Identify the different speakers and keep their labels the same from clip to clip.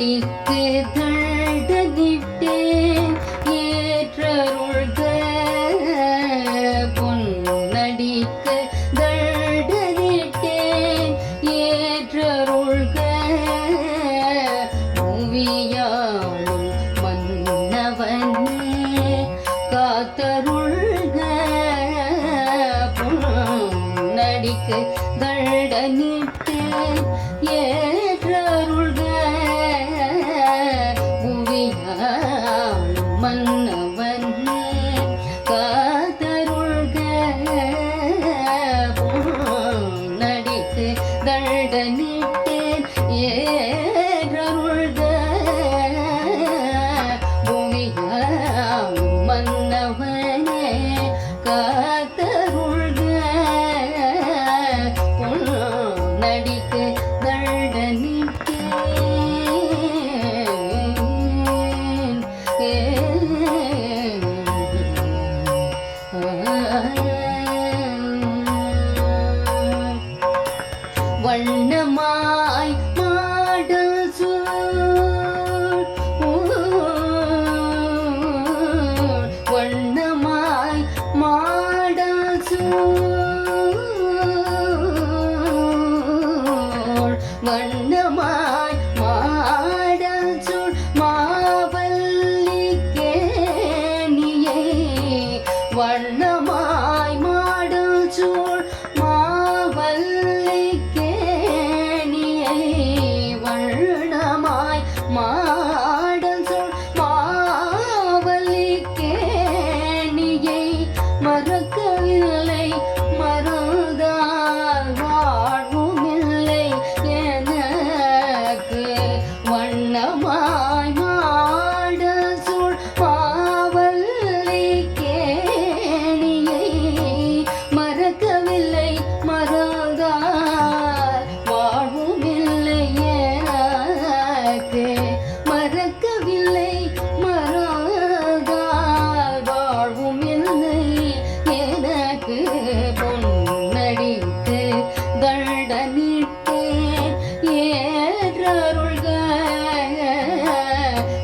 Speaker 1: பொன்னடிக்கு தண்டனிட்டேன் ஏற்றருள்க பொன்னடிக்கு தண்டனிட்டேன் ஏற்றருள்க மூவியாளும் மன்னவனே காத்தருள்க பொன்னடிக்கு தண்டனிட்டேன் ஏற்றருள்க புவியாளும் மன்னவனே காத்தருள்க பொன்னடிக்கு தண்டனிட்டேன் ஏற்றருள்க புவியாளும் மன்னவனே காத்தருள்க பொன்னடிக்கு வண்ணமாய் மாடல் சூழ் வண்ணமாய் மாடல் சூழ் வண்ணமாய் மாடல் சூழ் மாவல்லிக்கேணியை வண்ணமாய் மாடல் சூழ் வண்ணமாய் மாடல் சொல் மாவல்லிக்கேணியை மறக்கவில்லை மறந்தால் வாழ்வுமில்லை எனக்கு வண்ணமாய் மாடல் சொல் மாவல்லிக்கேணியை மறக்கவில்லை மறந்தால் வாழ்வுமில்லை மறக்கவில்லை மறந்தால் வாழ்வுமில்லை எனக்கு பொன்னடிக்கு தண்டனிட்டேன் ஏற்றருள்க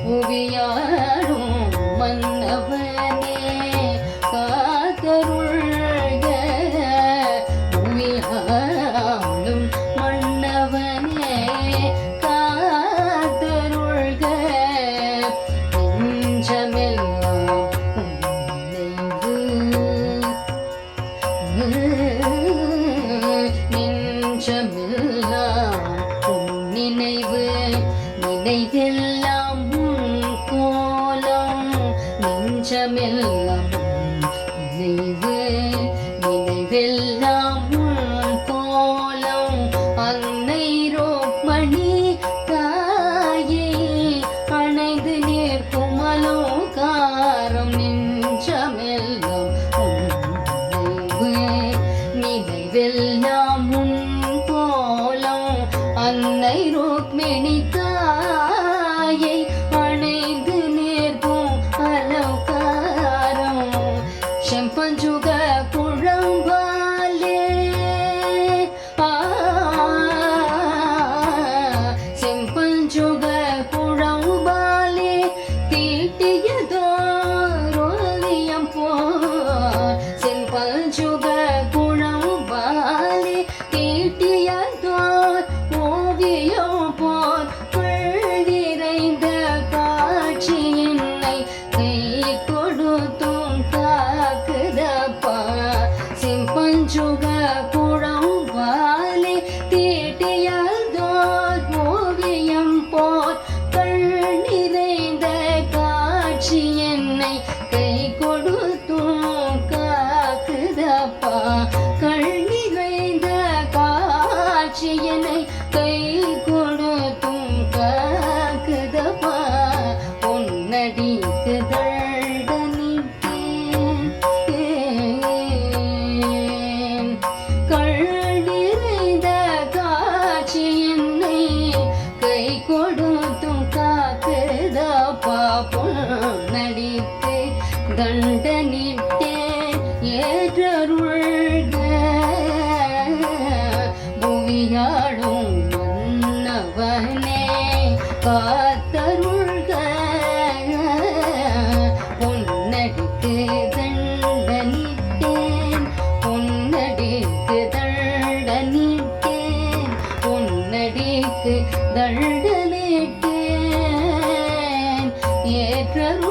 Speaker 1: புவியாளும் மன்னவனே காத்தருள்க புவியாளும் மன்னவனே நினைவு நினைவெல்லாம் உன் கோலம் நெஞ்சமெல்லாம் நினைவு நினைவெல்லாம் உன் கோலம் அன்னை ரோக்மணி தாயே அணைந்து நிற்கும் அலோகாரம் நெஞ்சமெல்லாம் நினைவு நினைவெல்லாம் உன் அன்னை ருக்மிணி தாயை அணைந்து நிற்கும் அலோகாரம் செம்பஞ்சுக குழம்பாலே செம்பஞ்சுக குழம்பாலே தீட்டியதோர் ஓவியம் போல் செம்பஞ்சுக குழம்பாலே தீட்டியதோர் ஓவியம் போல் நிறைந்த காட்சி என்னை கை கொடுத்தும் காக்குதப்பா செம்பஞ்சுக குழம்பாலே தீட்டியதோர் ஓவியம் போல் நிறைந்த காட்சி என்னை கை கொடுத்தும் காக்குதப்பா நிறைந்த காட்சி என்னை கை கொடுத்தும் காக்குதப்பா பொன்னடிக்கு தண்டனிட்டேன் நிறைந்த காட்சி என்னை கை கொடுத்தும் காக்குதப்பா பொன்னடிக்கு தண்டனிட்டேன் ஏற்றருள்க புவியாளும் மன்னவனே காத்தருள்க தண்டனிட்டேன் பொன்னடிக்கு தண்டனிட்டேன் பொன்னடிக்கு தண்டனிட்டேன் ஏற்றருள்